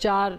4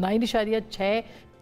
9.6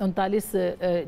39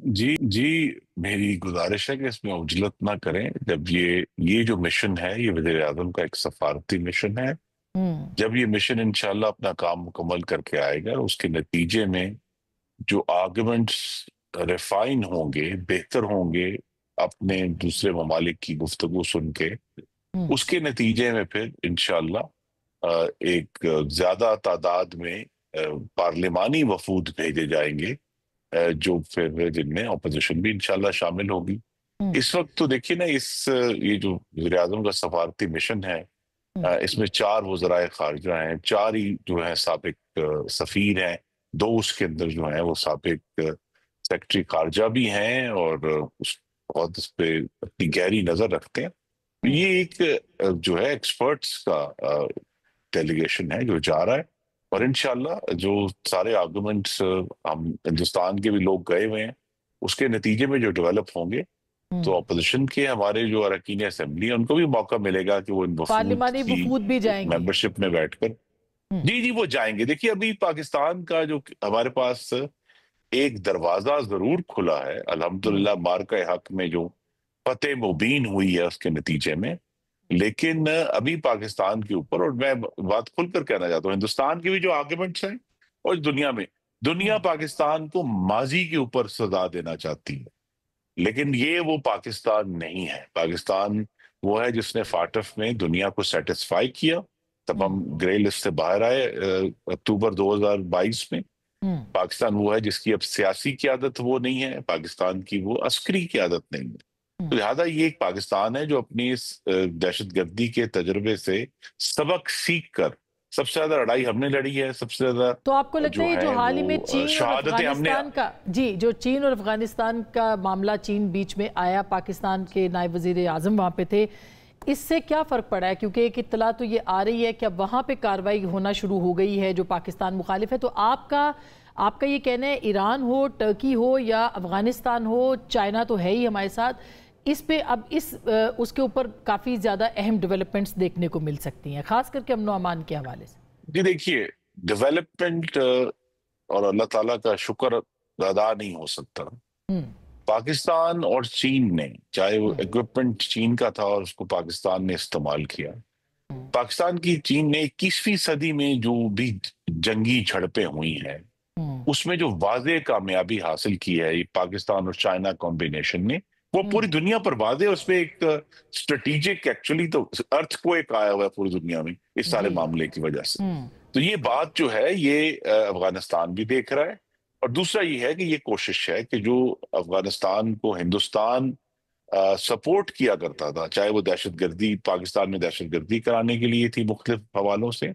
جی میری گزارش ہے کہ اس میں عجلت نہ کریں. جب یہ جو مشن ہے یہ وزیر اعظم کا ایک سفارتی مشن ہے. جب یہ مشن انشاءاللہ اپنا کام مکمل کر کے آئے گا، اس کے نتیجے میں جو آرگومنٹس ریفائن ہوں گے، بہتر ہوں گے اپنے دوسرے ممالک کی گفتگو سن کے، اس کے نتیجے میں پھر انشاءاللہ ایک زیادہ تعداد میں پارلیمانی وفود بھیجے جائیں گے، جو پھر جن میں اپوزیشن بھی انشاءاللہ شامل ہوگی. اس وقت تو دیکھیے نا، یہ جو وزیر اعظم کا سفارتی مشن ہے، اس میں 4 وزرائے خارجہ ہیں، 4 ہی جو ہیں سابق سفیر ہیں، 2 اس کے اندر جو ہیں وہ سابق سیکرٹری خارجہ بھی ہیں اور بہت اس پہ اپنی گہری نظر رکھتے ہیں. یہ ایک جو ہے ایکسپرٹس کا ڈیلیگیشن ہے جو جا رہا ہے، اور انشاءاللہ جو سارے آرگومنٹس ہم ہندوستان کے بھی لوگ گئے ہوئے ہیں، اس کے نتیجے میں جو ڈیولپ ہوں گے تو اپوزیشن کے ہمارے جو اراکین اسمبلی ہیں ان کو بھی موقع ملے گا کہ وہ ان پارلیمانی وفود بھی جائیں گے، ممبرشپ میں بیٹھ کر جی وہ جائیں گے. دیکھیے ابھی پاکستان کا جو ہمارے پاس ایک دروازہ ضرور کھلا ہے الحمدللہ، مارکہ حق میں جو فتح مبین ہوئی ہے اس کے نتیجے میں، لیکن ابھی پاکستان کے اوپر، اور میں بات کھل کر کہنا چاہتا ہوں، ہندوستان کے بھی جو آرگومنٹس ہیں اور دنیا پاکستان کو ماضی کے اوپر سزا دینا چاہتی ہے، لیکن یہ وہ پاکستان نہیں ہے. پاکستان وہ ہے جس نے فاٹف میں دنیا کو سیٹسفائی کیا، تب ہم گرے لسٹ سے باہر آئے اکتوبر 2022 میں. پاکستان وہ ہے جس کی اب سیاسی قیادت وہ نہیں ہے، پاکستان کی وہ عسکری قیادت نہیں ہے. تو لہٰذا یہ ایک پاکستان ہے جو اپنی اس دہشت گردی کے تجربے سے سبق سیکھ کر، سب سے زیادہ لڑائی ہم نے لڑی ہے، سب سے زیادہ تو آپ کو لگتا ہے جو حال ہی میں چین اور افغانستان کا جو چین اور افغانستان کا معاملہ، چین بیچ میں آیا، پاکستان کے نائب وزیر اعظم وہاں پہ تھے، اس سے کیا فرق پڑا ہے؟ کیونکہ ایک اطلاع تو یہ آ رہی ہے کہ اب وہاں پہ کارروائی ہونا شروع ہو گئی ہے جو پاکستان مخالف ہے. تو آپ کا یہ کہنا ہے ایران ہو، ٹرکی ہو یا افغانستان ہو، چائنا تو ہے ہی ہمارے ساتھ، اس پہ اب اس کے اوپر کافی زیادہ اہم ڈیولپمنٹس دیکھنے کو مل سکتی ہیں، خاص کر کے امن و امان کے حوالے سے؟ جی دیکھیے، ڈیولپمنٹ اور اللہ تعالیٰ کا شکر ادا نہیں ہو سکتا. پاکستان اور چین نے، چاہے وہ ایکوپمنٹ چین کا تھا اور اس کو پاکستان نے استعمال کیا، پاکستان کی چین نے 21ویں صدی میں جو بھی جنگی جھڑپیں ہوئی ہیں اس میں جو واضح کامیابی حاصل کی ہے یہ پاکستان اور چائنا کمبینیشن نے، وہ پوری دنیا پر واضح، اس میں ایک اسٹریٹیجک ایکچولی تو ارتھ کو ایک آیا ہوا ہے پوری دنیا میں اس سارے معاملے کی وجہ سے. تو یہ بات جو ہے یہ افغانستان بھی دیکھ رہا ہے، اور دوسرا یہ ہے کہ یہ کوشش ہے کہ جو افغانستان کو ہندوستان سپورٹ کیا کرتا تھا، چاہے وہ دہشت گردی، پاکستان میں دہشت گردی کرانے کے لیے تھی مختلف حوالوں سے،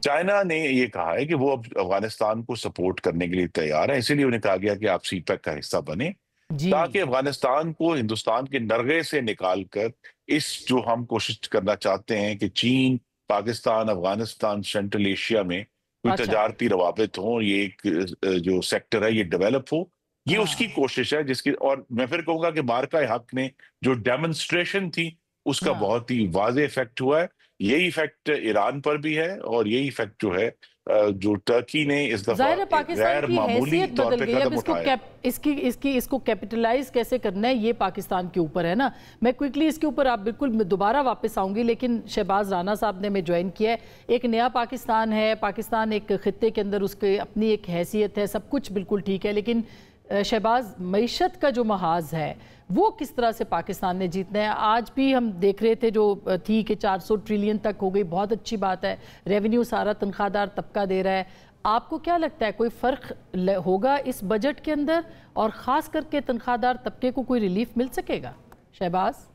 چائنا نے یہ کہا ہے کہ وہ اب افغانستان کو سپورٹ کرنے کے لیے تیار ہے. اسی لیے انہیں کہا گیا کہ آپ سی پیک کا حصہ بنیں، تاکہ افغانستان کو ہندوستان کے نرغے سے نکال کر اس جو ہم کوشش کرنا چاہتے ہیں کہ چین، پاکستان، افغانستان، سینٹرل ایشیا میں کوئی تجارتی روابط ہوں، یہ ایک جو سیکٹر ہے یہ ڈیولپ ہو، یہ اس کی کوشش ہے جس کی، اور میں پھر کہوں گا کہ مارکہ حق نے جو ڈیمونسٹریشن تھی اس کا بہت ہی واضح ایفیکٹ ہوا ہے. یہی ایفیکٹ ایران پر بھی ہے، اور یہی ایفیکٹ جو ہے جو ٹرکی نے اس دفعہ غیر معمولی طور پہ قدم اٹھایا. اس کو کیپٹلائز کیسے کرنا ہے یہ پاکستان کے اوپر ہے نا. میں کوئکلی اس کے اوپر آپ بالکل دوبارہ واپس آؤں گی، لیکن شہباز رانا صاحب نے میں جوائن کیا ہے. ایک نیا پاکستان ہے، پاکستان ایک خطے کے اندر، اس کی اپنی ایک حیثیت ہے، سب کچھ بالکل ٹھیک ہے، لیکن شہباز معیشت کا جو محاذ ہے وہ کس طرح سے پاکستان نے جیتنا ہے؟ آج بھی ہم دیکھ رہے تھے جو تھی کہ 400 ٹریلین تک ہو گئی، بہت اچھی بات ہے، ریونیو سارا تنخواہ دار طبقہ دے رہا ہے. آپ کو کیا لگتا ہے کوئی فرق ہوگا اس بجٹ کے اندر، اور خاص کر کے تنخواہ دار طبقے کو کوئی ریلیف مل سکے گا؟ شہباز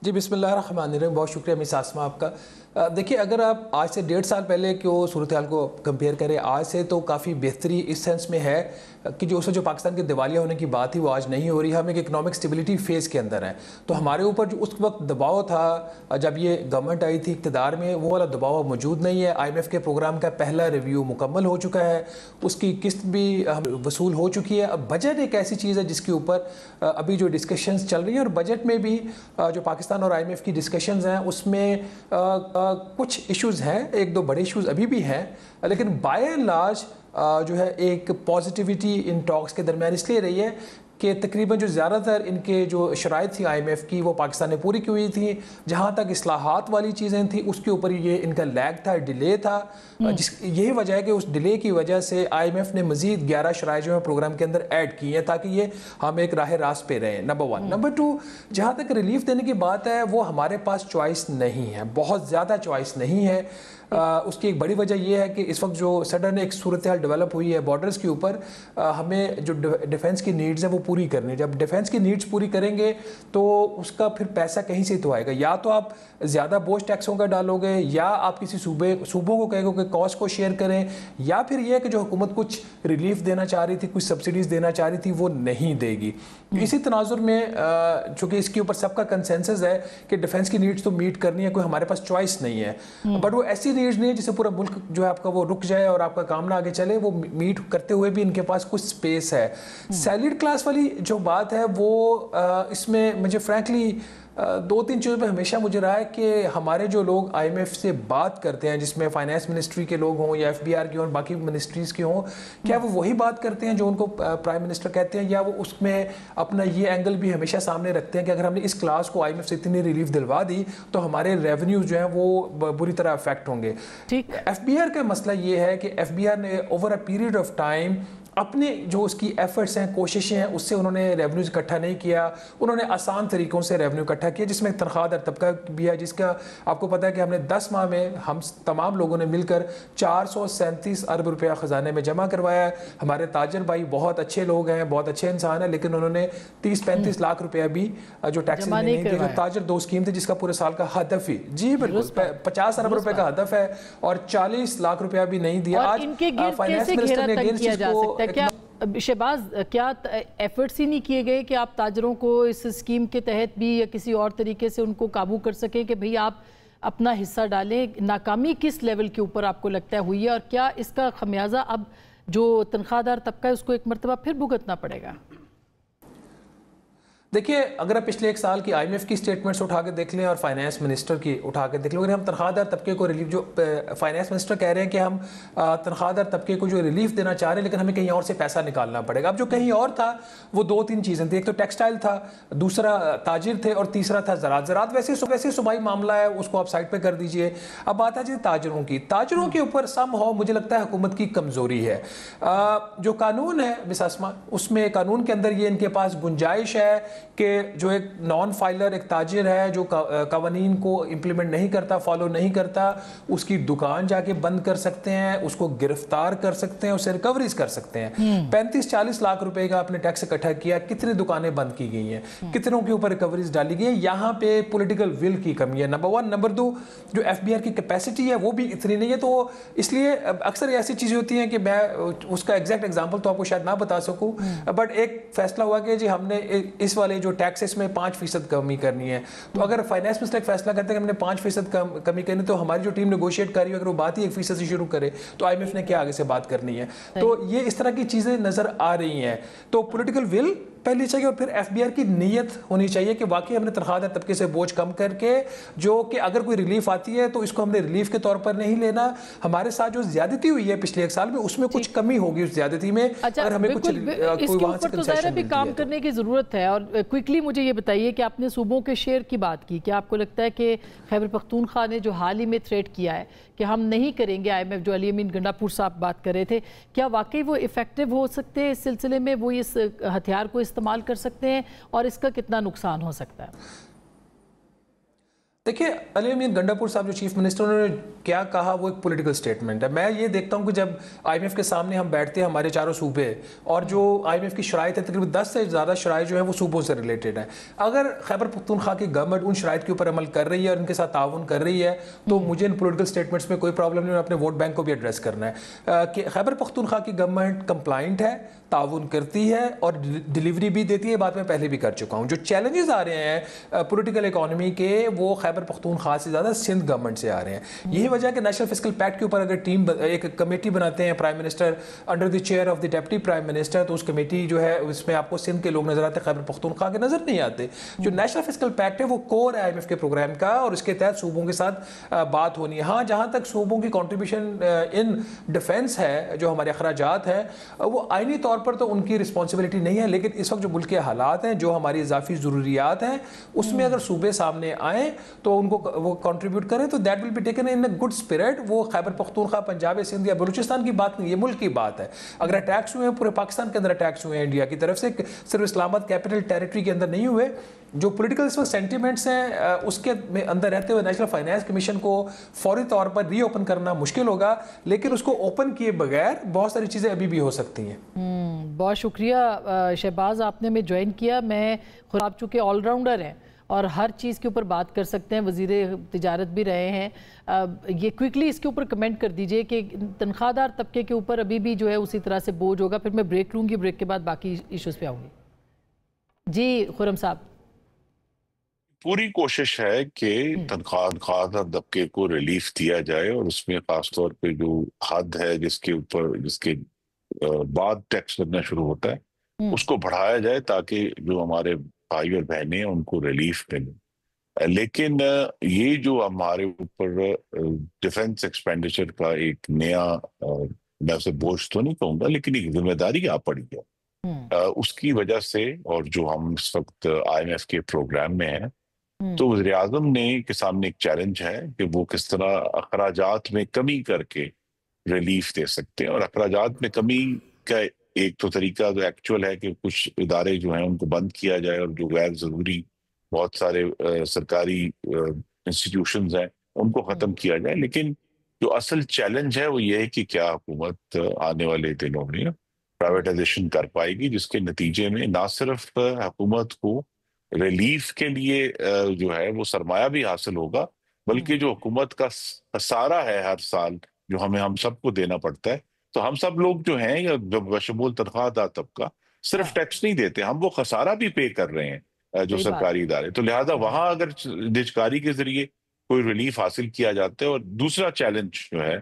جی بسم اللہ الرحمن الرحیم، بہت شکریہ مس آسمہ آپ کا. دیکھیے اگر آپ آج سے 1.5 سال پہلے کی صورتحال کو کمپیئر کریں آج سے، تو کافی بہتری اس سینس میں ہے کہ جو پاکستان کے دیوالیہ ہونے کی بات تھی وہ آج نہیں ہو رہی. ہم ایک اکنامک سٹیبلٹی فیز کے اندر ہیں، تو ہمارے اوپر جو اس وقت دباؤ تھا جب یہ گورنمنٹ آئی تھی اقتدار میں، وہ والا دباؤ موجود نہیں ہے. IMF کے پروگرام کا پہلا ریویو مکمل ہو چکا ہے، اس کی قسط بھی وصول ہو چکی ہے. اب بجٹ ایک ایسی چیز ہے جس کے اوپر ابھی جو ڈسکشنز چل رہی ہیں، اور بجٹ میں بھی جو پاکستان اور IMF کی ڈسکشنز ہیں اس میں کچھ ایشوز ہیں, ایک دو بڑے ایشوز ابھی بھی ہیں, لیکن بائی اینڈ لارج جو ہے ایک پازیٹیوٹی ان ٹاکس کے درمیان اس لیے رہی ہے کہ تقریباً جو زیادہ تر ان کے جو شرائط تھی آئی ایم ایف کی وہ پاکستان نے پوری کی ہوئی تھی. جہاں تک اصلاحات والی چیزیں تھیں اس کے اوپر یہ ان کا لیگ تھا, ڈیلے تھا, یہی وجہ ہے کہ اس ڈیلے کی وجہ سے آئی ایم ایف نے مزید 11 شرائط جو ہیں پروگرام کے اندر ایڈ کی ہیں تاکہ یہ ہم ایک راہ راست پہ رہیں. نمبر 1. نمبر 2, جہاں تک ریلیف دینے کی بات ہے وہ ہمارے پاس چوائس نہیں ہے, بہت زیادہ چوائس نہیں ہے. اس کی ایک بڑی وجہ یہ ہے کہ اس وقت جو سڈن ایک صورتحال ڈیولپ ہوئی ہے بارڈرز کے اوپر, ہمیں جو ڈیفنس کی نیڈز ہیں وہ پوری کرنی ہے. جب ڈیفنس کی نیڈز پوری کریں گے تو اس کا پھر پیسہ کہیں سے تو آئے گا, یا تو آپ زیادہ بوجھ ٹیکسوں کا ڈالو گے, یا آپ کسی صوبوں کو کہے گا کہ کاسٹ کو شیئر کریں, یا پھر یہ کہ جو حکومت کچھ ریلیف دینا چاہ رہی تھی, کچھ سبسڈیز دینا چاہ رہی تھی وہ نہیں دے گی. اسی تناظر میں چونکہ اس کے اوپر سب کا کنسنسس ہے کہ ڈیفنس کی نیڈز تو میٹ کرنی ہے, کوئی ہمارے پاس چوائس نہیں ہے, بٹ وہ ایسی نیڈز نہیں ہے جسے پورا ملک جو ہے آپ کا وہ رک جائے اور آپ کا کام نہ آگے چلے. وہ میٹ کرتے ہوئے بھی ان کے پاس کچھ سپیس ہے. سیلریڈ کلاس والی جو بات ہے وہ اس میں مجھے فرینکلی دو تین چیزوں پہ ہمیشہ مجھے رہا ہے کہ ہمارے جو لوگ آئی ایم ایف سے بات کرتے ہیں, جس میں فائنانس منسٹری کے لوگ ہوں یا ایف بی آر کے ہوں, باقی منسٹریز کے ہوں, کیا وہ وہی بات کرتے ہیں جو ان کو پرائم منسٹر کہتے ہیں, یا وہ اس میں اپنا یہ اینگل بھی ہمیشہ سامنے رکھتے ہیں کہ اگر ہم نے اس کلاس کو آئی ایم ایف سے اتنی ریلیف دلوا دی تو ہمارے ریونیوز جو ہیں وہ بری طرح افیکٹ ہوں گے. ایف بی آر کا مسئلہ یہ ہے کہ ایف بی آر نے over a period of time اپنے جو اس کی ایفرٹس ہیں, کوششیں ہیں, اس سے انہوں نے ریونیوز اکٹھا نہیں کیا. انہوں نے آسان طریقوں سے ریونیو اکٹھا کیا, جس میں تنخواہ دار طبقہ بھی ہے, جس کا آپ کو پتہ ہے کہ ہم نے 10 ماہ میں ہم تمام لوگوں نے مل کر 437 ارب روپیہ خزانے میں جمع کروایا ہے. ہمارے تاجر بھائی بہت اچھے لوگ ہیں, بہت اچھے انسان ہیں, لیکن انہوں نے 30-35 لاکھ روپیہ بھی جو ٹیکس نہیں دیا. جو تاجر 2 اسکیم تھی جس کا پورے سال کا ہدف ہی, جی بالکل 50 ارب روپے کا ہدف ہے, اور 40 لاکھ روپیہ بھی نہیں دیا. آج فائنانس منسٹر نے اگین چیز کو کیا شہباز کیا ایفرٹس ہی نہیں کیے گئے کہ آپ تاجروں کو اس اسکیم کے تحت بھی یا کسی اور طریقے سے ان کو قابو کر سکیں کہ بھئی آپ اپنا حصہ ڈالیں؟ ناکامی کس لیول کے اوپر آپ کو لگتا ہے ہوئی ہے, اور کیا اس کا خمیازہ اب جو تنخواہ دار طبقہ ہے اس کو ایک مرتبہ پھر بھگتنا پڑے گا؟ دیکھیے, اگر آپ پچھلے 1 سال کی آئی ایم ایف کی سٹیٹمنٹس اٹھا کے دیکھ لیں اور فائنانس منسٹر کی اٹھا کے دیکھ لیں, اگر ہم تنخواہ دار طبقے کو ریلیف, جو فائنانس منسٹر کہہ رہے ہیں کہ ہم تنخواہ دار طبقے کو جو ریلیف دینا چاہ رہے ہیں لیکن ہمیں کہیں اور سے پیسہ نکالنا پڑے گا. اب جو کہیں اور تھا وہ 2-3 چیزیں تھیں, ایک تو ٹیکسٹائل تھا, دوسرا تاجر تھے, اور تیسرا تھا زراعت. زراعت ویسے صوبائی معاملہ ہے, اس کو آپ سائٹ پہ کر دیجئے. اب بات ہے جی تاجروں کی. تاجروں کے اوپر سم ہو مجھے لگتا ہے حکومت کی کمزوری ہے. جو قانون ہے مس اسما, اس میں قانون کے اندر یہ ان کے پاس گنجائش ہے کہ جو ایک نان فائلر ایک تاجر ہے جو قوانین کو امپلیمنٹ نہیں کرتا, فالو نہیں کرتا, اس کی دکان جا کے بند کر سکتے ہیں, اس کو گرفتار کر سکتے ہیں, اسے ریکوریز کر سکتے ہیں. 35-40 لاکھ روپے کا آپ نے ٹیکس اکٹھا کیا, کتنی دکانیں بند کی گئی ہیں, کتنوں کے اوپر ریکوریز ڈالی گئی ہیں. یہاں پہ پولیٹیکل ول کی کمی ہے, نمبر 1. نمبر 2, جو ایف بی آر کی کیپیسٹی ہے وہ بھی اتنی نہیں ہے. تو اس لیے اکثر ایسی چیزیں ہوتی ہیں کہ میں اس کا ایگزیکٹ ایگزامپل تو آپ کو شاید نہ بتا سکوں, بٹ ایک فیصلہ ہوا کہ جی ہم نے اس والے جو ٹیکسز میں 5% کمی کرنی ہے. تو اگر فائنانس منسٹر ایک فیصلہ کرتے ہیں کہ ہم نے 5% کمی کرنی, تو ہماری جو ٹیم نیگوشیٹ کر رہی ہے اگر وہ بات ہی 1% سے شروع کرے تو آئی ایم ایف نے کیا آگے سے بات کرنی ہے. تو یہ اس طرح کی چیزیں نظر آ رہی ہیں. تو پولیٹیکل ول پہلی چاہیے, اور پھر ایف بی آر کی نیت ہونی چاہیے کہ واقعی ہم نے تنخواہ دار طبقے سے بوجھ کم کر کے, جو کہ اگر کوئی ریلیف آتی ہے تو اس کو ہم نے ریلیف کے طور پر نہیں لینا. ہمارے ساتھ جو زیادتی ہوئی ہے پچھلے 1 سال میں, اس میں کچھ کمی ہوگی اس زیادتی میں. اگر ہمیں کچھ اس کے اوپر تو ظاہر ہے بھی کام کرنے کی ضرورت ہے. اور کوئکلی مجھے یہ بتائیے کہ آپ نے صوبوں کے شیئر کی بات کی, کیا آپ کو لگتا ہے کہ خیبر پختونخوا نے جو حال ہی میں تھریٹ کیا ہے کہ ہم نہیں کریں گے آئی ایم ایف, جو علی امین گنڈا پور صاحب بات کر رہے تھے, کیا واقعی وہ ایفیکٹو ہو سکتے ہیں اس سلسلے میں, وہ اس ہتھیار کو استعمال کر سکتے ہیں, اور اس کا کتنا نقصان ہو سکتا ہے؟ دیکھیں, علی امین گنڈا پور صاحب جو چیف منسٹر, انہوں نے کیا کہا وہ ایک پولیٹیکل سٹیٹمنٹ ہے. میں یہ دیکھتا ہوں کہ جب آئی ایم ایف کے سامنے ہم بیٹھتے ہیں ہمارے چاروں صوبے, اور جو آئی ایم ایف کی شرائط ہے تقریباً 10 سے زیادہ شرائط جو ہیں وہ صوبوں سے ریلیٹڈ ہیں. اگر خیبر پختونخوا کی گورنمنٹ ان شرائط کے اوپر عمل کر رہی ہے اور ان کے ساتھ تعاون کر رہی ہے تو مجھے ان پولیٹیکل سٹیٹمنٹس میں کوئی پرابلم نہیں, اپنے ووٹ بینک کو بھی ایڈریس کرنا ہے کہ خیبر پختونخوا کی گورنمنٹ کمپلائنٹ ہے, تعاون کرتی ہے اور ڈیلیوری بھی دیتی ہے. بات میں پہلے بھی کر چکا ہوں. جو چیلنجز آ رہے ہیں پولیٹیکل اکانومی کے, وہ خیبر خیبر پختونخوا سے زیادہ سندھ گورنمنٹ سے آ رہے ہیں. یہی وجہ ہے کہ نیشنل فسکل پیکٹ کے اوپر اگر ٹیم ایک کمیٹی بناتے ہیں prime minister under the chair of the deputy prime minister, تو اس کمیٹی جو ہے اس میں آپ کو سندھ کے لوگ نظر آتے, خیبر پختونخوا کے نظر نہیں آتے. جو نیشنل فسکل پیکٹ ہے وہ کور ہے IMF کے پروگرام کا, اور اس کے تحت صوبوں کے ساتھ بات ہونی ہے. ہاں جہاں تک صوبوں کی کنٹریبیوشن ان ڈیفینس ہے, جو ہمارے اخراجات ہیں, وہ آئینی طور پر تو ان کی رسپانسبلٹی نہیں ہے, لیکن اس وقت جو ملک کے حالات ہیں, جو ہماری اضافی ضروریات ہیں, اس میں اگر صوبے سامنے آئیں تو ان کو وہ کنٹریبیوٹ کریں, تو that will be taken in a good spirit. وہ خیبر پختونخوا, پنجاب, سندھ یا بلوچستان کی بات نہیں, یہ ملک کی بات ہے. اگر اٹیکس ہوئے ہیں پورے پاکستان کے اندر, اٹیکس ہوئے ہیں انڈیا کی طرف سے, صرف اسلام آباد کیپٹل ٹیریٹری کے اندر نہیں ہوئے. جو پولیٹیکل اس وقت سینٹیمنٹس ہیں اس کے اندر رہتے ہوئے نیشنل فائنانس کمیشن کو فوری طور پر ری اوپن کرنا مشکل ہوگا, لیکن اس کو اوپن کیے بغیر بہت ساری چیزیں ابھی بھی ہو سکتی ہیں. بہت شکریہ شہباز, آپ نے ہمیں جوائن کیا. میں خود آپ چونکہ آل راؤنڈر ہیں اور ہر چیز کے اوپر بات کر سکتے ہیں, وزیر تجارت بھی رہے ہیں, یہ کوئکلی اس کے اوپر کمنٹ کر دیجئے کہ تنخواہ دار طبقے کے اوپر ابھی بھی جو ہے اسی طرح سے بوجھ ہوگا. پھر میں بریک لوں گی, بریک کے بعد باقی ایشوز پہ آؤں گی. جی خرم صاحب. پوری کوشش ہے کہ تنخواہ دار طبقے کو ریلیف دیا جائے, اور اس میں خاص طور پہ جو حد ہے جس کے بعد ٹیکس لگنا شروع ہوتا ہے, اس کو بڑھایا جائے تاکہ جو ہمارے بھائی اور بہنیں ہیں ان کو ریلیف ملے. لیکن یہ جو ہمارے اوپر ڈیفنس ایکسپینڈیچر کا ایک نیا, میں اسے بوجھ تو نہیں کہوں گا, لیکن ایک ذمہ داری آ پڑی ہے, اس کی وجہ سے, اور جو ہم اس وقت IMF کے پروگرام میں ہیں, تو وزیر اعظم کے سامنے ایک چیلنج ہے کہ وہ کس طرح اخراجات میں کمی کر کے ریلیف دے سکتے ہیں. اور اخراجات میں کمی کا ایک تو طریقہ جو ایکچوئل ہے کہ کچھ ادارے جو ہیں ان کو بند کیا جائے, اور جو غیر ضروری بہت سارے سرکاری انسٹیٹیوشنز ہیں ان کو ختم کیا جائے. لیکن جو اصل چیلنج ہے وہ یہ ہے کہ کیا حکومت آنے والے دنوں میں پرائیویٹائزیشن کر پائے گی, جس کے نتیجے میں نہ صرف حکومت کو ریلیف کے لیے جو ہے وہ سرمایہ بھی حاصل ہوگا, بلکہ جو حکومت کا خسارہ ہے ہر سال جو ہم سب کو دینا پڑتا ہے, تو ہم سب لوگ جو ہیں, یا بشمول تنخواہ دار طبقہ, صرف ٹیکس نہیں دیتے, ہم وہ خسارہ بھی پے کر رہے ہیں جو سرکاری ادارے. تو لہٰذا وہاں اگر نجکاری کے ذریعے کوئی ریلیف حاصل کیا جاتا ہے. اور دوسرا چیلنج جو ہے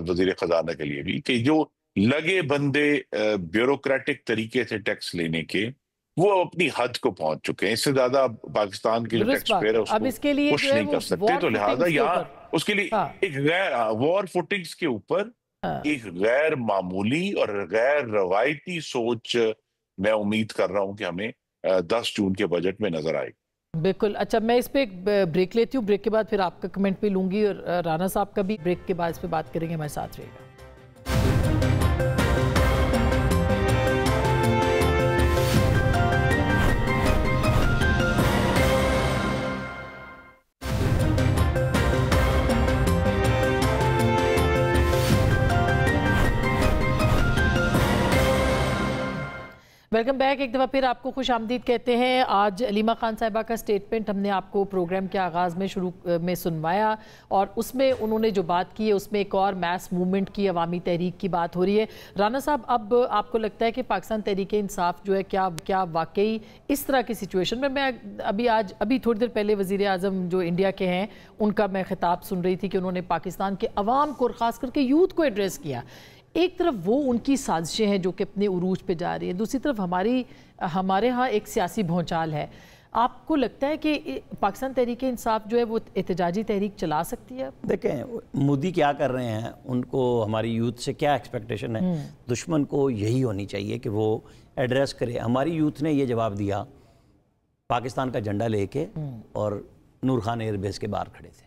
وزیر خزانہ کے لیے بھی, کہ جو لگے بندے بیوروکریٹک طریقے سے ٹیکس لینے کے, وہ اپنی حد کو پہنچ چکے ہیں. اس سے زیادہ پاکستان کے جو ٹیکس پیئر ہے اس کو خوش نہیں کر سکتے. تو لہٰذا یہاں اس کے لیے ایک غیر وار فوٹنگز کے اوپر ایک غیر معمولی اور غیر روایتی سوچ میں امید کر رہا ہوں کہ ہمیں 10 جون کے بجٹ میں نظر آئے. بالکل. اچھا, میں اس پہ ایک بریک لیتی ہوں, بریک کے بعد پھر آپ کا کمنٹ بھی لوں گی, اور رانا صاحب کا بھی بریک کے بعد اس پہ بات کریں گے. ہمارے ساتھ رہے گا. Welcome back. ایک دفعہ پھر آپ کو خوش آمدید کہتے ہیں. آج علیمہ خان صاحبہ کا سٹیٹمنٹ ہم نے آپ کو پروگرام کے آغاز میں شروع میں سنوایا, اور اس میں انہوں نے جو بات کی ہے اس میں ایک اور میس موومنٹ کی, عوامی تحریک کی بات ہو رہی ہے. رانا صاحب, اب آپ کو لگتا ہے کہ پاکستان تحریک انصاف جو ہے کیا واقعی اس طرح کی سچویشن میں ابھی تھوڑی دیر پہلے وزیر اعظم جو انڈیا کے ہیں ان کا میں خطاب سن رہی تھی کہ انہوں نے پاکستان کے عوام کو اور خاص کر کے یوتھ کو ایڈریس کیا. ایک طرف وہ ان کی سازشیں ہیں جو کہ اپنے عروج پہ جا رہی ہیں, دوسری طرف ہمارے ہاں ایک سیاسی بھونچال ہے. آپ کو لگتا ہے کہ پاکستان تحریک انصاف جو ہے وہ احتجاجی تحریک چلا سکتی ہے؟ دیکھیں مودی کیا کر رہے ہیں, ان کو ہماری یوتھ سے کیا ایکسپیکٹیشن ہے. دشمن کو یہی ہونی چاہیے کہ وہ ایڈریس کرے. ہماری یوتھ نے یہ جواب دیا پاکستان کا جھنڈا لے کے, اور نور خان ایئر بیس کے باہر کھڑے تھے,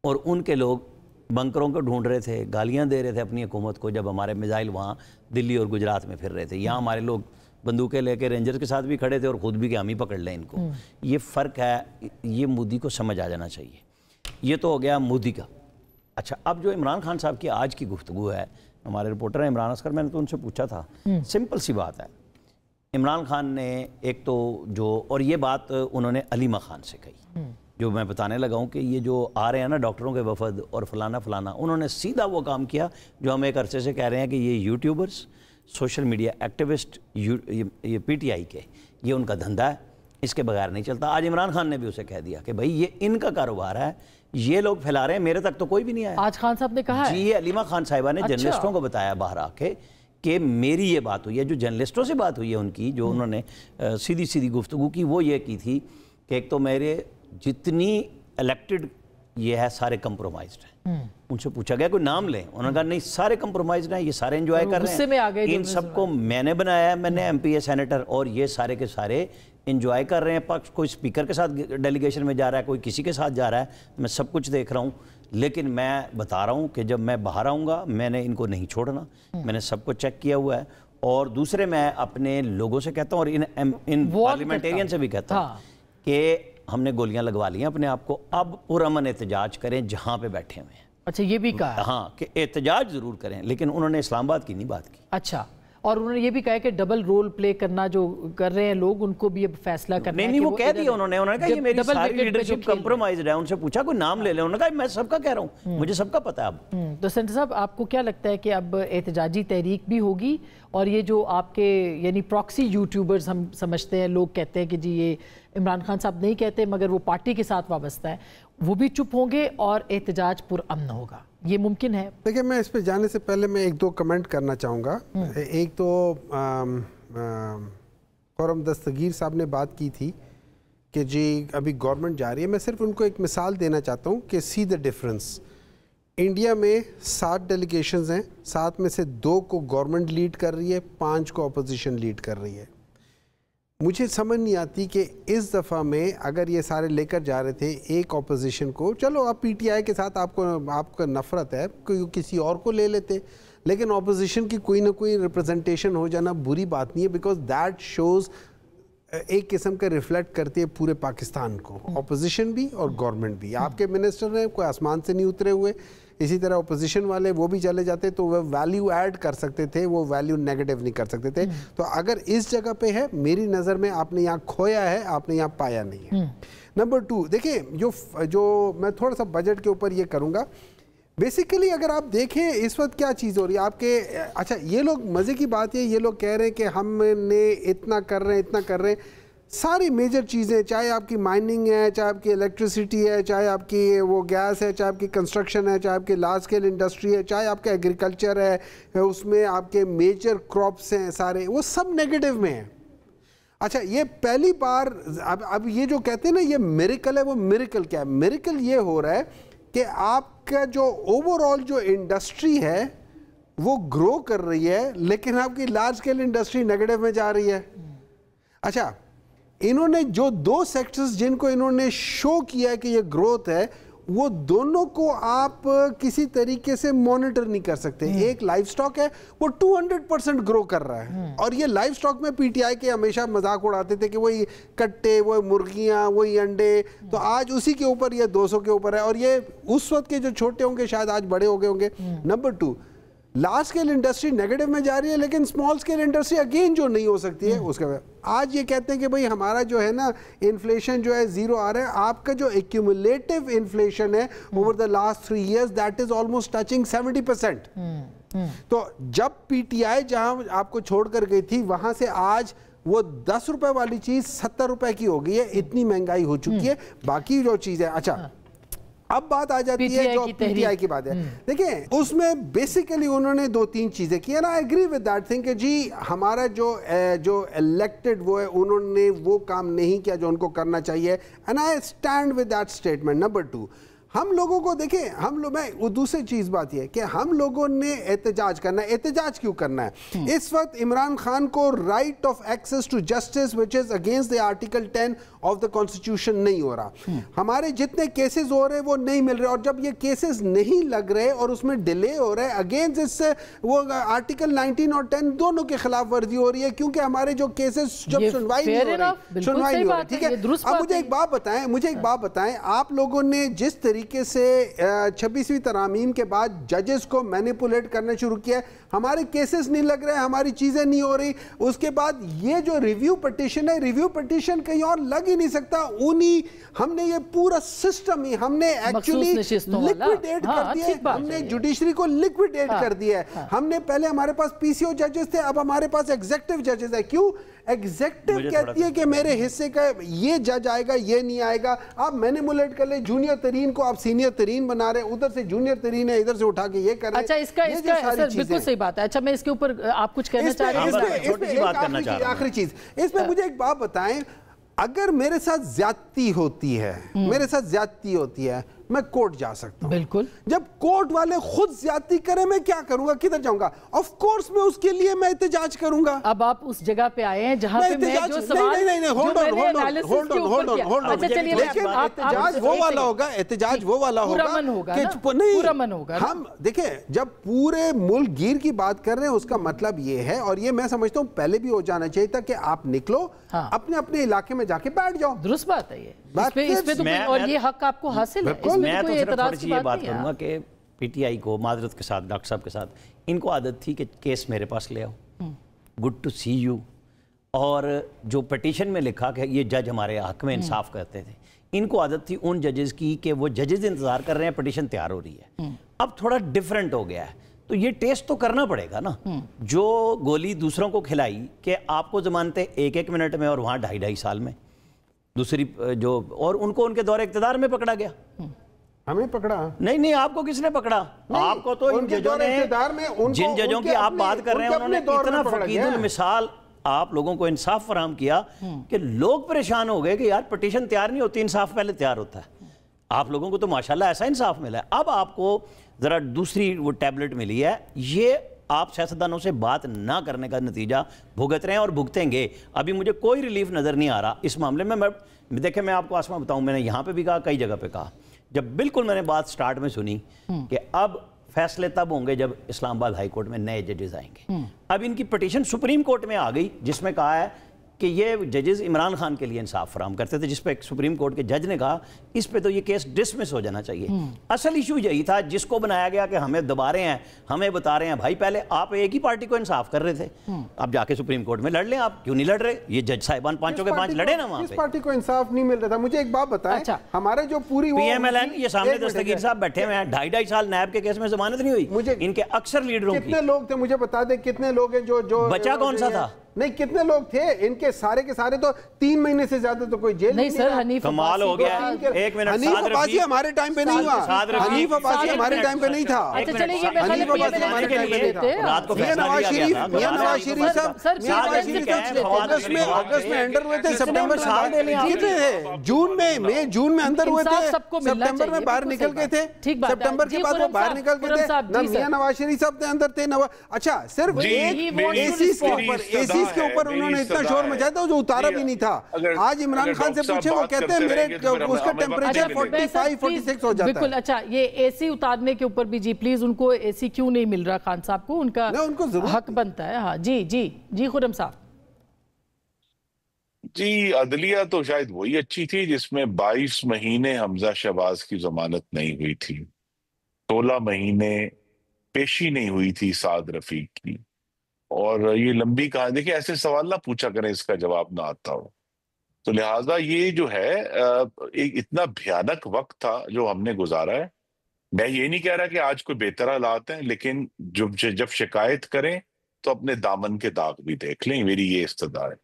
اور ان کے لوگ بنکروں کو ڈھونڈ رہے تھے, گالیاں دے رہے تھے اپنی حکومت کو جب ہمارے میزائل وہاں دلی اور گجرات میں پھر رہے تھے. یہاں ہمارے لوگ بندوقیں لے کے رینجر کے ساتھ بھی کھڑے تھے اور خود بھی کہ ہم ہی پکڑ لیں ان کو. یہ فرق ہے, یہ مودی کو سمجھ آ جانا چاہیے. یہ تو ہو گیا مودی کا. اچھا, اب جو عمران خان صاحب کی آج کی گفتگو ہے, ہمارے رپورٹر ہیں عمران اصغر, میں نے تو ان سے پوچھا تھا, سمپل سی بات ہے. عمران خان نے ایک تو جو, اور یہ بات انہوں نے علیمہ خان سے کہی, جو میں بتانے لگا ہوں کہ یہ جو آ رہے ہیں نا ڈاکٹروں کے وفد اور فلانا, انہوں نے سیدھا وہ کام کیا جو ہم ایک عرصے سے کہہ رہے ہیں کہ یہ یوٹیوبرز, سوشل میڈیا ایکٹیوسٹ, یہ PTI کے, یہ ان کا دھندا ہے. اس کے بغیر نہیں چلتا. آج عمران خان نے بھی اسے کہہ دیا کہ بھائی یہ ان کا کاروبار ہے, یہ لوگ پھیلا رہے ہیں, میرے تک تو کوئی بھی نہیں آیا. آج خان صاحب نے کہا ہے جی, یہ علیمہ خان صاحبہ نے جرنلسٹوں کو بتایا باہر آ کے کہ میری یہ بات ہوئی ہے, جو جرنلسٹوں سے بات ہوئی ہے ان کی, جو انہوں نے سیدھی سیدھی گفتگو کی, وہ یہ کی تھی کہ ایک تو میرے جتنی الیکٹڈ یہ ہے سارے کمپرومائزڈ ہیں. ان سے پوچھا گیا کوئی نام لیں, انہوں نے کہا نہیں سارے کمپرومائزڈ ہیں, یہ سارے انجوائے کر رہے ہیں, ان سب کو میں نے بنایا ہے, میں نے ایم پی اے سینیٹر, اور یہ سارے کے سارے انجوائے کر رہے ہیں. کوئی اسپیکر کے ساتھ ڈیلیگیشن میں جا رہا ہے, کوئی کسی کے ساتھ جا رہا ہے, میں سب کچھ دیکھ رہا ہوں. لیکن میں بتا رہا ہوں کہ جب میں باہر آؤں گا میں نے ان کو نہیں چھوڑنا, میں نے سب کو چیک کیا ہوا ہے. اور دوسرے میں اپنے لوگوں سے کہتا ہوں اور ان پارلیمنٹیرین سے بھی کہتا ہوں کہ ہم نے گولیاں لگوا لی ہیں اپنے آپ کو, اب پرامن احتجاج کریں جہاں پہ بیٹھے ہوئے ہیں. اچھا, یہ بھی کہا ہاں کہ احتجاج ضرور کریں, لیکن انہوں نے اسلام آباد کی نہیں بات کی. اچھا, اور انہوں نے یہ بھی کہا کہ ڈبل رول پلے کرنا جو کر رہے ہیں لوگ, ان کو بھی اب فیصلہ کرنا ہے. نہیں, وہ کہہ دیا انہوں نے کہا یہ میری ساری لیڈرشپ کمپرومائزڈ ہے. ان سے پوچھا کوئی نام لے لیں, انہوں نے کہا میں سب کا کہہ رہا ہوں, مجھے سب کا پتہ ہے. اب تو سینٹر صاحب آپ کو کیا لگتا ہے کہ اب احتجاجی تحریک بھی ہوگی, اور یہ جو آپ کے یعنی پراکسی یوٹیوبرز ہم سمجھتے ہیں, لوگ کہتے ہیں کہ جی یہ عمران خان صاحب نہیں کہتے مگر وہ پارٹی کے ساتھ وابستہ ہے, وہ بھی چپ ہوں گے اور احتجاج پرامن ہوگا, یہ ممکن ہے؟ دیکھیں, میں اس پہ جانے سے پہلے میں ایک دو کمنٹ کرنا چاہوں گا. ایک تو خرم دستگیر صاحب نے بات کی تھی کہ جی ابھی گورنمنٹ جا رہی ہے. میں صرف ان کو ایک مثال دینا چاہتا ہوں کہ سی دا ڈفرنس. انڈیا میں 7 ڈیلیگیشنز ہیں, 7 میں سے 2 کو گورنمنٹ لیڈ کر رہی ہے, 5 کو اپوزیشن لیڈ کر رہی ہے. مجھے سمجھ نہیں آتی کہ اس دفعہ میں اگر یہ سارے لے کر جا رہے تھے ایک اپوزیشن کو, چلو آپ پی ٹی آئی کے ساتھ آپ کا نفرت ہے, کسی اور کو لے لیتے, لیکن اپوزیشن کی کوئی نہ کوئی ریپرزنٹیشن ہو جانا بری بات نہیں ہے, بیکاز دیٹ شوز ایک قسم کا ریفلیکٹ کرتی ہے پورے پاکستان کو, اپوزیشن بھی اور گورنمنٹ بھی. آپ کے منسٹر ہیں کوئی آسمان سے نہیں اترے ہوئے, اسی طرح اپوزیشن والے وہ بھی چلے جاتے تو وہ ویلیو ایڈ کر سکتے تھے, وہ ویلیو نیگیٹو نہیں کر سکتے تھے. تو اگر اس جگہ پہ ہے, میری نظر میں آپ نے یہاں کھویا ہے, آپ نے یہاں پایا نہیں ہے. نمبر 2, دیکھیں جو میں تھوڑا سا بجٹ کے اوپر یہ کروں گا. بیسیکلی اگر آپ دیکھیں اس وقت کیا چیز ہو رہی ہے آپ کے, اچھا یہ لوگ مزے کی بات ہے, یہ لوگ کہہ رہے ہیں کہ ہم نے اتنا کر رہے ہیں, ساری میجر چیزیں, چاہے آپ کی مائننگ ہے, چاہے آپ کی الیکٹریسٹی ہے, چاہے آپ کی وہ گیس ہے, چاہے آپ کی کنسٹرکشن ہے, چاہے آپ کی لارج اسکیل انڈسٹری ہے, چاہے آپ کا ایگریکلچر ہے, اس میں آپ کے میجر کراپس ہیں, سارے وہ سب نیگیٹو میں ہیں. اچھا, یہ پہلی بار اب یہ جو کہتے ہیں نا یہ میریکل ہے, وہ میریکل کیا ہے؟ میریکل یہ ہو رہا ہے کہ آپ کا جو اوور آل جو انڈسٹری ہے وہ گرو کر رہی ہے, لیکن آپ کی لارج اسکیل انڈسٹری نیگیٹو میں جا رہی ہے. اچھا, انہوں نے جو 2 سیکٹرز جن کو انہوں نے شو کیا ہے کہ یہ گروتھ ہے, وہ دونوں کو آپ کسی طریقے سے مانیٹر نہیں کر سکتے. ایک لائف سٹاک ہے, وہ 200% گرو کر رہا ہے, اور یہ لائف سٹاک میں پی ٹی آئی کے ہمیشہ مذاق اڑاتے تھے کہ وہی کٹے, وہی مرغیاں, وہی انڈے, تو آج اسی کے اوپر یہ 200 کے اوپر ہے, اور یہ اس وقت کے جو چھوٹے ہوں گے شاید آج بڑے ہو گئے ہوں گے. Number 2, large scale industry negative میں جا رہی ہے, لیکن اسمال اسکیل انڈسٹری اگین جو نہیں ہو سکتی ہے اس کا آج یہ کہتے ہیں کہ بھئی ہمارا جو ہے نا انفلیشن جو ہے 0 آ رہا ہے. آپ کا جو ایکیومولیٹو انفلیشن ہے over the last 3 years that is almost touching 70%. تو جب پی ٹی آئی جہاں آپ کو چھوڑ کر گئی تھی وہاں سے آج وہ 10 روپے والی چیز 70 روپے کی ہو گئی ہے, اتنی مہنگائی ہو چکی ہے. باقی جو چیز ہے, اچھا اب بات آ جاتی ہے جو پی ٹی آئی کی بات ہے. دیکھیں اس میں بیسیکلی انہوں نے 2-3 چیزیں کی, and I agree with that thing کہ جی ہمارا جو elected وہ ہے انہوں نے وہ کام نہیں کیا جو ان کو کرنا چاہیے, and I stand with that statement. Number 2, ہم لوگوں کو دیکھیں, میں دوسری چیز بات یہ ہے کہ ہم لوگوں نے احتجاج کرنا ہے. احتجاج کیوں کرنا ہے؟ اس وقت عمران خان کو right of access to justice which is against the article 10 of the constitution نہیں ہو رہا. ہمارے جتنے کیسز ہو رہے ہیں وہ نہیں مل رہے, اور جب یہ کیسز نہیں لگ رہے اور اس میں ڈیلے ہو رہا ہے, اگینسٹ اس سے وہ آرٹیکل 19 اور 10 دونوں کے خلاف ورزی ہو رہی ہے, کیونکہ ہمارے جو کیسز جب سنوائی نہیں ہو رہی, ٹھیک ہے. اب مجھے ایک بات بتائیں, آپ لوگوں نے جس طریقے سے 26ویں ترامیم کے بعد ججز کو مینیپولیٹ کرنا شروع کیا ہے, ہمارے کیسز نہیں لگ رہے, ہماری چیزیں نہیں ہو رہی. اس کے بعد یہ جو ریویو پٹیشن ہے, ریویو پٹیشن کہیں اور لگ ہی نہیں سکتا. ہم نے یہ پورا سسٹم ہی ہم نے ایکچولی لیکویڈیٹ کر دیا ہے, ہم نے جوڈیشری کو لیکویڈیٹ کر دیا ہے. ہم نے پہلے ہمارے پاس پی سی او ججز تھے, اب ہمارے پاس ایگزیکٹو ججز ہے. کیوں؟ ایگزیکٹو کہتی ہے کہ میرے حصے کا یہ جج آئے گا یہ نہیں آئے گا. آپ مینیپولیٹ کر لیں, جونیئر ترین کو آپ سینئر ترین بنا رہے ہیں, ادھر سے جونیئر ترین ہے ادھر سے اٹھا کے یہ کر رہے ہیں. اچھا اس کا بالکل صحیح بات ہے. اچھا میں اس کے اوپر آپ کچھ کہنا چاہ رہے ہیں؟ آخری چیز اس میں مجھے ایک بات بتائیں, اگر میرے ساتھ زیادتی ہوتی ہے میں کورٹ جا سکتا ہوں. بالکل. جب کورٹ والے خود زیادتی کریں میں کیا کروں گا, کدھر جاؤں گا؟ آف کورس میں اس کے لیے میں احتجاج کروں گا. اب آپ اس جگہ پہ آئے ہیں جہاں پہ میں جو سوال احتجاج وہ والا ہوگا. ہم دیکھیں جب پورے ملک گیر کی بات کر رہے ہیں اس کا مطلب یہ ہے, اور یہ میں سمجھتا ہوں پہلے بھی ہو جانا چاہیے تھا, کہ آپ نکلو اپنے اپنے علاقے میں جا کے بیٹھ جاؤ. درست بات ہے یہ, اور یہ حق آپ کو حاصل ہے. میں تو صرف تھوڑی سی یہ بات کروں گا کہ پی ٹی آئی کو معذرت کے ساتھ, ڈاکٹر صاحب کے ساتھ, ان کو عادت تھی کہ کیس میرے پاس لے آؤ, گڈ ٹو سی یو, اور جو پٹیشن میں لکھا کہ یہ جج ہمارے حق میں انصاف کرتے تھے, ان کو عادت تھی ان ججز کی کہ وہ ججز انتظار کر رہے ہیں, پٹیشن تیار ہو رہی ہے. اب تھوڑا ڈیفرنٹ ہو گیا ہے, تو یہ ٹیسٹ تو کرنا پڑے گا نا. جو گولی دوسروں کو کھلائی کہ آپ کو ضمانتیں 1-1 منٹ میں اور وہاں 2.5 سال میں, دوسری جو, اور ان کو ان کے دور اقتدار میں پکڑا گیا. ہمیں پکڑا نہیں, آپ کو کس نے پکڑا؟ آپ کو تو ان ججوں نے, جن ججوں کی آپ بات کر رہے ہیں, انہوں نے اتنا فقید المثال آپ لوگوں کو انصاف فراہم کیا کہ لوگ پریشان ہو گئے کہ یار پٹیشن تیار نہیں ہوتی, انصاف پہلے تیار ہوتا ہے. آپ لوگوں کو تو ماشاءاللہ ایسا انصاف ملا ہے. اب آپ کو ذرا دوسری وہ ٹیبلٹ ملی ہے, یہ آپ سیاستدانوں سے بات نہ کرنے کا نتیجہ بھگت رہے ہیں اور بھگتیں گے. ابھی مجھے کوئی ریلیف نظر نہیں آ رہا اس معاملے میں. دیکھیں میں آپ کو آسما بتاؤں, میں نے یہاں پہ بھی کہا, کئی جگہ پہ کہا, جب بالکل میں نے بات سٹارٹ میں سنی کہ اب فیصلے تب ہوں گے جب اسلام آباد ہائی کورٹ میں نئے ججز آئیں گے. اب ان کی پٹیشن سپریم کورٹ میں آ گئی جس میں کہا ہے کہ یہ ججز عمران خان کے لیے انصاف فراہم کرتے تھے, جس پہ سپریم کورٹ کے جج نے کہا اس پہ تو یہ کیس ڈسمس ہو جانا چاہیے. اصل ایشو یہی تھا جس کو بنایا گیا کہ ہمیں دبا رہے ہیں, ہمیں بتا رہے ہیں بھائی پہلے آپ ایک ہی پارٹی کو انصاف کر رہے تھے, اب جا کے سپریم کورٹ میں لڑ لیں. آپ کیوں نہیں لڑ رہے؟ یہ جج صاحبان 5 کے 5 لڑے نا وہاں پہ. اس پارٹی کو انصاف نہیں مل رہا تھا. مجھے ایک بات بتائیں, ہمارے جو پوری پی ایم ایل این, یہ سامنے دستگیر صاحب بیٹھے ہوئے ہیں, 2.5 سال نیب کے کیس میں ضمانت نہیں ہوئی ان کے اکثر لیڈروں کی. کتنے لوگ تھے مجھے بتا دیں, کتنے لوگ ہیں جو بچا کون سا تھا؟ نہیں کتنے لوگ تھے ان کے سارے کے سارے, تو 3 مہینے سے زیادہ تو کوئی جیل نہیں. سر حنیف کمال ہو گیا. ایک منٹ, حنیف عباسی ہمارے ٹائم پہ نہیں ہوا, حنیف عباسی ہمارے ٹائم پہ نہیں تھا. حنیف عباسی ہمارے ٹائم پہ نہیں تھا. میاں نواز شریف صاحب اگست میں انڈر ہوئے تھے, سپٹمبر جون میں اندر ہوئے تھے, سپٹمبر میں باہر نکل گئے تھے, سپٹمبر کے بعد وہ باہر نکل گئے تھے. نہ میاں نواز شریف صاحب تھے اندر تھے, اچھا صرف ایسیز کے اوپر انہوں نے اتنا شور مچایا تھا جو اتارا بھی نہیں تھا. آج عمران خان سے پوچھیں, وہ کہتے ہیں میرے اس کا ٹیمپریچر 45-46 ہو جاتا ہے. بالکل. اچھا یہ اے سی اتارنے کے اوپر بھی, جی پلیز, ان کو اے سی کیوں نہیں مل رہا خان صاحب کو؟ ان کا حق بنتا ہے. ہاں جی خرم صاحب. جی عدلیہ تو شاید وہی اچھی تھی جس میں 22 مہینے حمزہ شہباز کی ضمانت نہیں ہوئی تھی, 16 مہینے پیشی نہیں ہوئی تھی سعد رفیق کی, اور یہ لمبی کہانی. دیکھیں ایسے سوال نہ پوچھا کریں اس کا جواب نہ آتا ہو. تو لہٰذا یہ جو ہے ایک اتنا بھیانک وقت تھا جو ہم نے گزارا ہے. میں یہ نہیں کہہ رہا کہ آج کوئی بہتر حالات ہیں, لیکن جب شکایت کریں تو اپنے دامن کے داغ بھی دیکھ لیں, میری یہ استدعا ہے.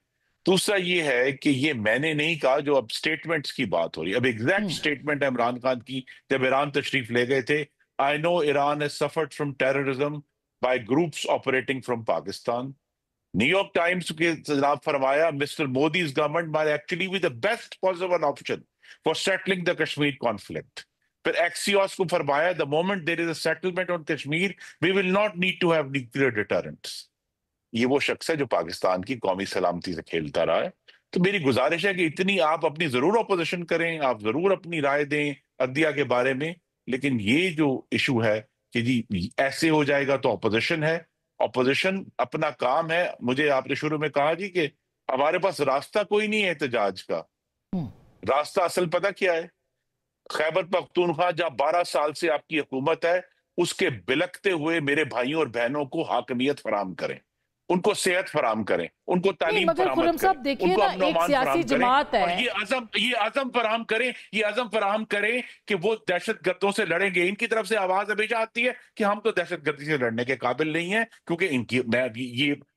دوسرا یہ ہے کہ یہ میں نے نہیں کہا, جو اب سٹیٹمنٹس کی بات ہو رہی ہے, اب ایگزیکٹ سٹیٹمنٹ ہے عمران خان کی جب ایران تشریف لے گئے تھے. I know Iran has suffered from terrorism by groups operating from Pakistan. New York Times کے جناب فرمایا Mr. Modi's government might actually be the best possible option for settling the Kashmir conflict. پھر Axios کو فرمایا the moment there is a settlement on Kashmir, we will not need to have nuclear deterrents. یہ وہ شخص ہے جو پاکستان کی قومی سلامتی سے کھیلتا رہا ہے. تو میری گزارش ہے کہ اتنی آپ اپنی ضرور اپوزیشن کریں, آپ ضرور اپنی رائے دیں عدلیہ کے بارے میں, لیکن یہ جو ایشو ہے کہ جی ایسے ہو جائے گا تو اپوزیشن ہے, اپوزیشن اپنا کام ہے. مجھے آپ نے شروع میں کہا جی کہ ہمارے پاس راستہ کوئی نہیں ہے احتجاج کا. راستہ اصل پتہ کیا ہے؟ خیبر پختونخوا جہاں 12 سال سے آپ کی حکومت ہے, اس کے بلکتے ہوئے میرے بھائیوں اور بہنوں کو حاکمیت فراہم کریں, ان کو صحت فراہم کریں, ان کو تعلیم فراہم کریں, ان کو امن و امان فراہم کریں, اور یہ عزم فراہم کریں, یہ عزم فراہم کریں کہ وہ دہشت گردوں سے لڑیں گے. ان کی طرف سے آواز ہمیشہ آتی ہے کہ ہم تو دہشت گردی سے لڑنے کے قابل نہیں ہیں کیونکہ ان کی یہ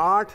8